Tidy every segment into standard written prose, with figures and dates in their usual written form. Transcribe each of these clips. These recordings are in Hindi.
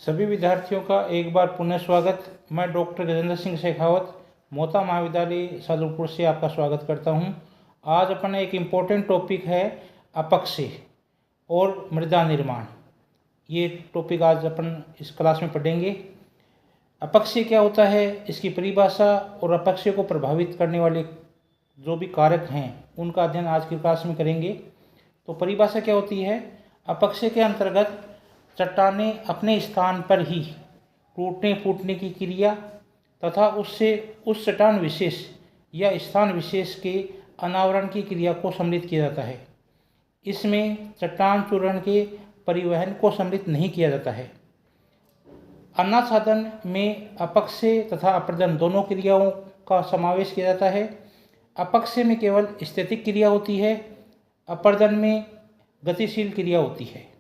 सभी विद्यार्थियों का एक बार पुनः स्वागत। मैं डॉक्टर गजेंद्र सिंह शेखावत मोता महाविद्यालय सादुलपुर से आपका स्वागत करता हूं। आज अपन एक इम्पोर्टेंट टॉपिक है अपक्षय और मृदा निर्माण। ये टॉपिक आज अपन इस क्लास में पढ़ेंगे। अपक्षय क्या होता है, इसकी परिभाषा और अपक्षय को प्रभावित करने वाले जो भी कारक हैं उनका अध्ययन आज की क्लास में करेंगे। तो परिभाषा क्या होती है? अपक्षय के अंतर्गत चट्टानें अपने स्थान पर ही टूटने फूटने की क्रिया तथा उससे उस चट्टान विशेष या स्थान विशेष के अनावरण की क्रिया को सम्मिलित किया जाता है। इसमें चट्टान चूर्ण के परिवहन को सम्मिलित नहीं किया जाता है। अन्नाच्छादन में अपक्षय तथा अपर्दन दोनों क्रियाओं का समावेश किया जाता है। अपक्षय में केवल स्थितिक क्रिया होती है, अपर्दन में गतिशील क्रिया होती है।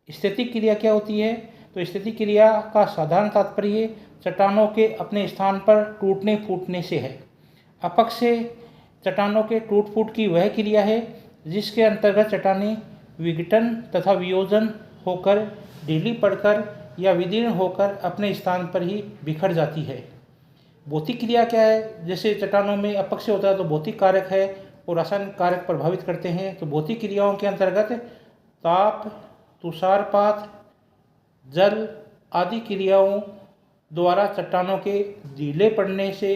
स्थितिक क्रिया क्या होती है? तो स्थितिक क्रिया का साधारण तात्पर्य चट्टानों के अपने स्थान पर टूटने फूटने से है। अपक्षय चट्टानों के टूट फूट की वह क्रिया है जिसके अंतर्गत चट्टानें विघटन तथा वियोजन होकर ढीली पड़कर या विदीर्ण होकर अपने स्थान पर ही बिखर जाती है। भौतिक क्रिया क्या है? जैसे चट्टानों में अपक्षय होता है तो भौतिक कारक है और रासायनिक कारक प्रभावित करते हैं। तो भौतिक क्रियाओं के अंतर्गत ताप, तुषारपात, जल आदि क्रियाओं द्वारा चट्टानों के ढीले पड़ने से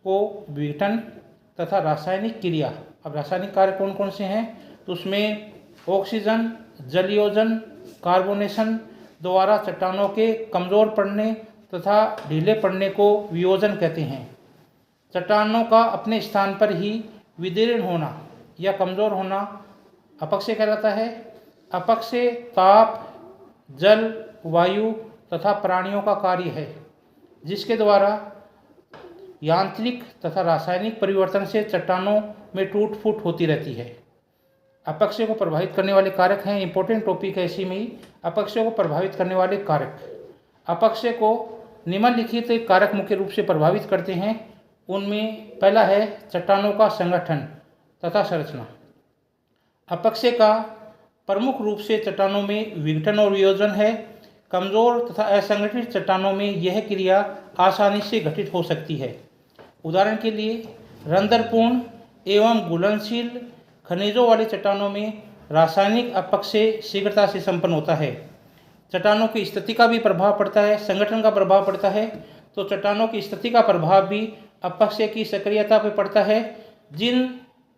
को विघटन तथा रासायनिक क्रिया। अब रासायनिक कार्य कौन कौन से हैं? तो उसमें ऑक्सीजन, जलयोजन, कार्बोनेशन द्वारा चट्टानों के कमज़ोर पड़ने तथा ढीले पड़ने को वियोजन कहते हैं। चट्टानों का अपने स्थान पर ही विदीर्ण होना या कमज़ोर होना अपक्षय कहलाता है। अपक्षय ताप, जल, वायु तथा प्राणियों का कार्य है जिसके द्वारा यांत्रिक तथा रासायनिक परिवर्तन से चट्टानों में टूट फूट होती रहती है। अपक्षय को प्रभावित करने वाले कारक हैं, इंपॉर्टेंट टॉपिक है इसी में ही, अपक्षय को प्रभावित करने वाले कारक। अपक्षय को निम्नलिखित कारक मुख्य रूप से प्रभावित करते हैं। उनमें पहला है चट्टानों का संगठन तथा संरचना। अपक्षय का प्रमुख रूप से चट्टानों में विघटन और वियोजन है। कमज़ोर तथा असंगठित चट्टानों में यह क्रिया आसानी से घटित हो सकती है। उदाहरण के लिए रंध्रपूर्ण एवं घुलनशील खनिजों वाली चट्टानों में रासायनिक अपक्षय शीघ्रता से संपन्न होता है। चट्टानों की स्थिति का भी प्रभाव पड़ता है, संगठन का प्रभाव पड़ता है। तो चट्टानों की स्थिति का प्रभाव भी अपक्षय की सक्रियता पर पड़ता है। जिन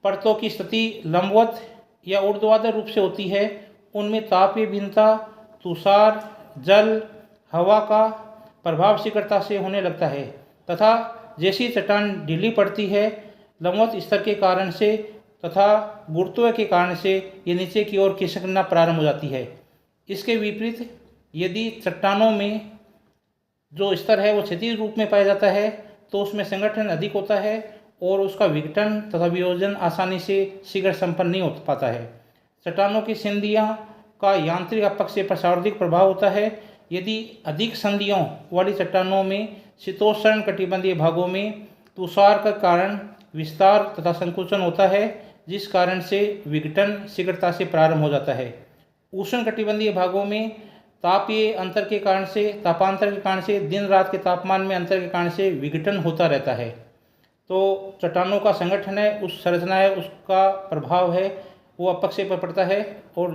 परतों की स्थिति लंबवत या ऊर्ध्वाधर रूप से होती है उनमें तापीय भिन्नता, तुषार, जल, हवा का प्रभाव शीघ्रता से होने लगता है तथा जैसी चट्टान ढीली पड़ती है लंबवत स्तर के कारण से तथा गुरुत्व के कारण से ये नीचे की ओर खिसकना प्रारंभ हो जाती है। इसके विपरीत यदि चट्टानों में जो स्तर है वो क्षैतिज रूप में पाया जाता है तो उसमें संगठन अधिक होता है और उसका विघटन तथा वियोजन आसानी से शीघ्र संपन्न नहीं हो पाता है। चट्टानों की संधियों का यांत्रिक अपक्षय पर सर्वाधिक प्रभाव होता है। यदि अधिक संधियों वाली चट्टानों में शीतोष्ण कटिबंधीय भागों में तुषार का कारण विस्तार तथा संकुचन होता है जिस कारण से विघटन शीघ्रता से प्रारंभ हो जाता है। उष्ण कटिबंधीय भागों में तापीय अंतर के कारण से तापांतर के कारण से दिन रात के तापमान में अंतर के कारण से विघटन होता रहता है। तो चट्टानों का संगठन है, उस संरचना है, उसका प्रभाव है वो अपक्षय पर पड़ता है और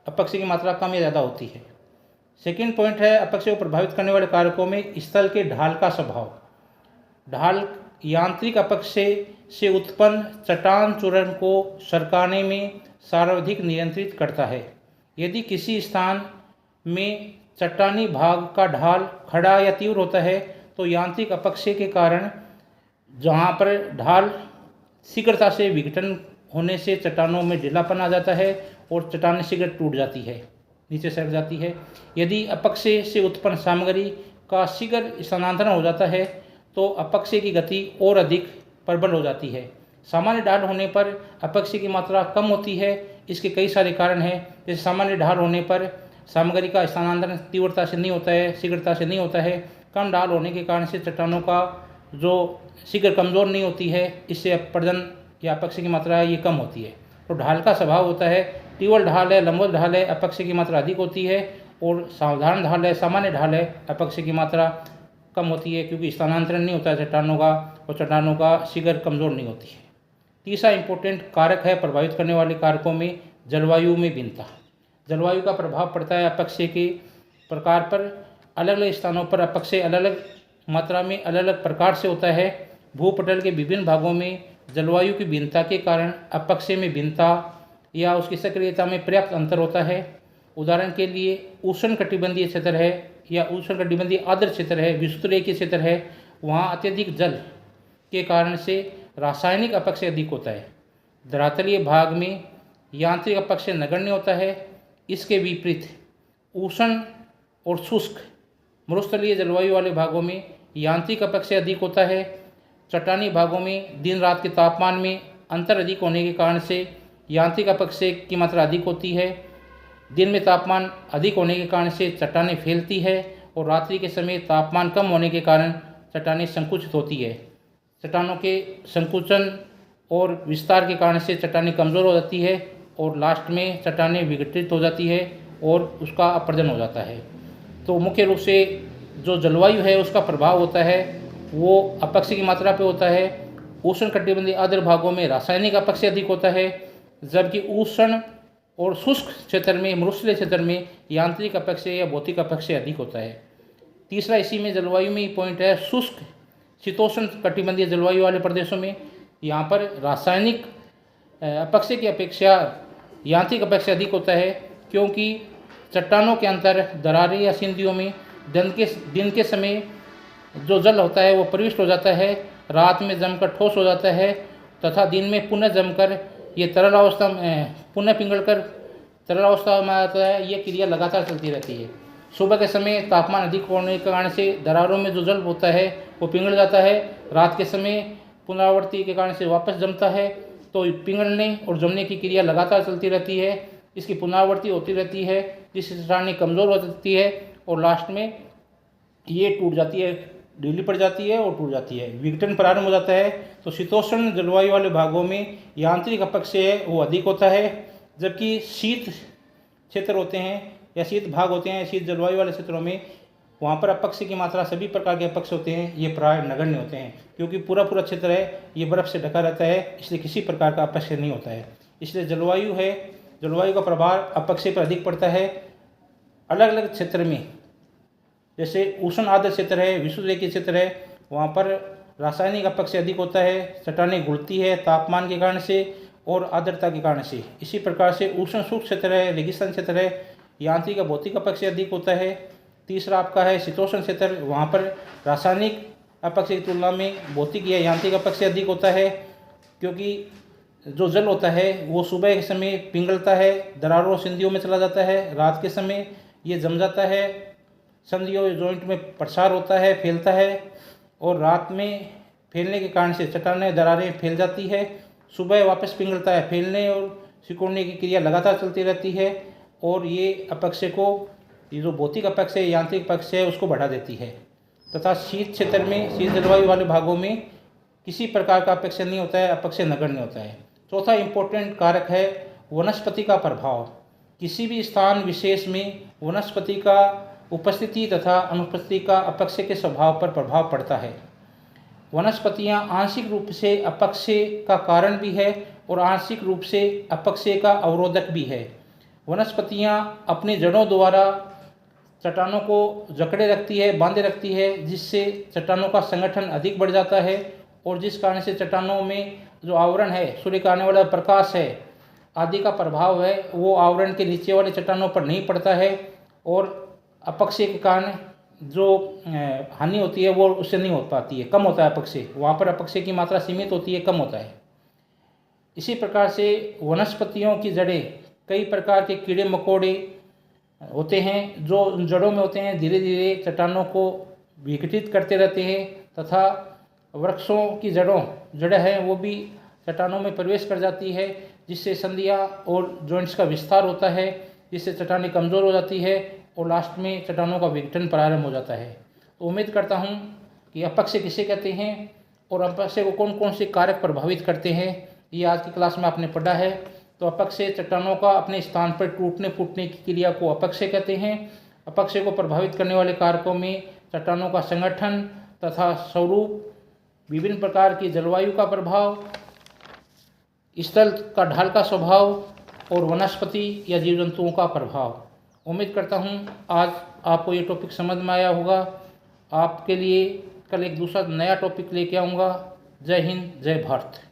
अपक्षय की मात्रा कम या ज़्यादा होती है। सेकंड पॉइंट है अपक्षय को प्रभावित करने वाले कारकों में स्थल के ढाल का स्वभाव। ढाल यांत्रिक अपक्षय से उत्पन्न चट्टान चूर्ण को सरकाने में सर्वाधिक नियंत्रित करता है। यदि किसी स्थान में चट्टानी भाग का ढाल खड़ा या तीव्र होता है तो यांत्रिक अपक्षय के कारण जहाँ पर ढाल शीघ्रता से विघटन होने से चट्टानों में ढीलापन आ जाता है और चट्टानें शीघ्र टूट जाती है, नीचे सरक जाती है। यदि अपक्षय से उत्पन्न सामग्री का शीघ्र स्थानांतरण हो जाता है तो अपक्षय की गति और अधिक प्रबल हो जाती है। सामान्य ढाल होने पर अपक्षय की मात्रा कम होती है। इसके कई सारे कारण हैं। जैसे सामान्य ढाल होने पर सामग्री का स्थानांतरण तीव्रता से नहीं होता है, शीघ्रता से नहीं होता है। कम ढाल होने के कारण से चट्टानों का जो शीघ्र कमज़ोर नहीं होती है, इससे अपर्दन या अपक्षय की मात्रा ये कम होती है। तो ढाल का स्वभाव होता है, तीव्र ढाल है, लंबवत ढाल है, अपक्षय की मात्रा अधिक होती है और साधारण ढाल है, सामान्य ढाल है, अपक्षय की मात्रा कम होती है क्योंकि स्थानांतरण नहीं होता है चट्टानों का और चट्टानों का शिखर कमज़ोर नहीं होती है। तीसरा इम्पोर्टेंट कारक है प्रभावित करने वाले कारकों में जलवायु में भिन्नता। जलवायु का प्रभाव पड़ता है अपक्षय के प्रकार पर। अलग अलग स्थानों पर अपक्षय अलग अलग मात्रा में अलग अलग प्रकार से होता है। भूपटल के विभिन्न भागों में जलवायु की भिन्नता के कारण अपक्षय में भिन्नता या उसकी सक्रियता में पर्याप्त अंतर होता है। उदाहरण के लिए उष्णकटिबंधीय क्षेत्र है या उष्णकटिबंधीय आर्द्र क्षेत्र है, विषुवरेखीय क्षेत्र है, वहाँ अत्यधिक जल के कारण से रासायनिक अपक्षय अधिक होता है। धरातलीय भाग में यांत्रिक अपक्षय नगण्य होता है। इसके विपरीत उष्ण और शुष्क मरुस्थलीय जलवायु वाले भागों में यांत्रिक अपक्षय अधिक होता है। चट्टानी भागों में दिन रात के तापमान में अंतर अधिक होने के कारण से यांत्रिक अपक्षय की मात्रा अधिक होती है। दिन में तापमान अधिक होने के कारण से चट्टानें फैलती है और रात्रि के समय तापमान कम होने के कारण चट्टानें संकुचित होती है। चट्टानों के संकुचन और विस्तार के कारण से चट्टानें कमज़ोर हो जाती है और लास्ट में चट्टानें विघटित हो जाती है और उसका अपरदन हो जाता है। तो मुख्य रूप से जो जलवायु है उसका प्रभाव होता है वो अपक्षय की मात्रा पे होता है। उष्णकटिबंधीय आर्द्र भागों में रासायनिक अपक्षय अधिक होता है, जबकि उष्ण और शुष्क क्षेत्र में मरुस्थलीय क्षेत्र में यांत्रिक अपक्षय या भौतिक अपक्षय अधिक होता है। तीसरा इसी में जलवायु में ही पॉइंट है शुष्क शीतोष्ण कटिबंधीय जलवायु वाले प्रदेशों में यहाँ पर रासायनिक अपक्षय की अपेक्षा यांत्रिक अपक्षय अधिक होता है, क्योंकि चट्टानों के अंतर दरारें या सिंधियों में दिन के समय जो जल होता है वो प्रविष्ट हो जाता है, रात में जमकर ठोस हो जाता है तथा दिन में पुनः जमकर ये तरल अवस्था में पुनः पिघलकर तरल अवस्था में आता है। ये क्रिया लगातार चलती रहती है। सुबह के समय तापमान अधिक होने के कारण से दरारों में जो जल होता है वो पिघल जाता है। रात के समय पुनरावृत्ति के कारण से वापस जमता है। तो पिघलने और जमने की क्रिया लगातार चलती रहती है, इसकी पुनरावृत्ति होती रहती है, जिससे चट्टानें कमज़ोर हो जाती है और लास्ट में ये टूट जाती है, ढीली पड़ जाती है और टूट जाती है, विघटन प्रारंभ हो जाता है। तो शीतोष्ण जलवायु वाले भागों में यांत्रिक अपक्षय है वो अधिक होता है, जबकि शीत क्षेत्र होते हैं या शीत भाग होते हैं, शीत जलवायु वाले क्षेत्रों में वहाँ पर अपक्षय की मात्रा सभी प्रकार के अपक्षय होते हैं, ये प्राय नगण्य होते हैं, क्योंकि पूरा क्षेत्र है ये बर्फ़ से ढका रहता है, इसलिए किसी प्रकार का अपक्षय नहीं होता है। इसलिए जलवायु है, जलवायु का प्रभाव अपक्षय पर अधिक पड़ता है। अलग अलग क्षेत्र में जैसे उष्ण आर्द्र क्षेत्र है, विषुवरेखीय क्षेत्र है, वहाँ पर रासायनिक अपक्षय अधिक होता है, चट्टानें घुलती है तापमान के कारण से और आर्द्रता के कारण से। इसी प्रकार से उष्ण शुष्क क्षेत्र है, रेगिस्तान क्षेत्र है, यांत्रिक भौतिक अपक्षय अधिक होता है। तीसरा आपका है शीतोष्ण क्षेत्र, वहाँ पर रासायनिक अपक्षय की तुलना में भौतिक या यांत्रिक अपक्षय अधिक होता है, क्योंकि जो जल होता है वो सुबह के समय पिघलता है, दरारों और सिंधियों में चला जाता है, रात के समय ये जम जाता है, संधियों जॉइंट में प्रसार होता है, फैलता है और रात में फैलने के कारण से चट्टानें दरारें फैल जाती है, सुबह वापस पिघलता है, फैलने और सिकुड़ने की क्रिया लगातार चलती रहती है और ये अपक्षय को, ये जो भौतिक अपक्षय यांत्रिक अपक्षय है उसको बढ़ा देती है। तथा शीत क्षेत्र में, शीत जलवायु वाले भागों में किसी प्रकार का अपक्षय नहीं होता है, अपक्षय नगण्य होता है। चौथा इम्पोर्टेंट कारक है वनस्पति का प्रभाव। किसी भी स्थान विशेष में वनस्पति का उपस्थिति तथा अनुपस्थिति का अपक्षय के स्वभाव पर प्रभाव पड़ता है। वनस्पतियाँ आंशिक रूप से अपक्षय का कारण भी है और आंशिक रूप से अपक्षय का अवरोधक भी है। वनस्पतियाँ अपनी जड़ों द्वारा चट्टानों को जकड़े रखती है, बांधे रखती है, जिससे चट्टानों का संगठन अधिक बढ़ जाता है और जिस कारण से चट्टानों में जो आवरण है, सूर्य का आने वाला प्रकाश है आदि का प्रभाव है वो आवरण के नीचे वाले चट्टानों पर नहीं पड़ता है और अपक्षय के कारण जो हानि होती है वो उससे नहीं हो पाती है, कम होता है अपक्षय, वहाँ पर अपक्षय की मात्रा सीमित होती है, कम होता है। इसी प्रकार से वनस्पतियों की जड़ें कई प्रकार के कीड़े मकोड़े होते हैं जो जड़ों में होते हैं, धीरे धीरे चट्टानों को विघटित करते रहते हैं तथा वृक्षों की जड़ें हैं वो भी चट्टानों में प्रवेश कर जाती है, जिससे संधियाँ और जॉइंट्स का विस्तार होता है, जिससे चट्टानें कमज़ोर हो जाती है और लास्ट में चट्टानों का विघटन प्रारंभ हो जाता है। तो उम्मीद करता हूँ कि अपक्षय किसे कहते हैं और अपक्षय को कौन कौन से कारक प्रभावित करते हैं ये आज की क्लास में आपने पढ़ा है। तो अपक्षय चट्टानों का अपने स्थान पर टूटने फूटने की क्रिया को अपक्षय कहते हैं अपक्षय को प्रभावित करने वाले कारकों में चट्टानों का संगठन तथा स्वरूप, विभिन्न प्रकार की जलवायु का प्रभाव, स्थल का ढाल का स्वभाव और वनस्पति या जीव जंतुओं का प्रभाव। उम्मीद करता हूँ आज आपको ये टॉपिक समझ में आया होगा। आपके लिए कल एक दूसरा नया टॉपिक लेके आऊँगा। जय हिंद, जय भारत।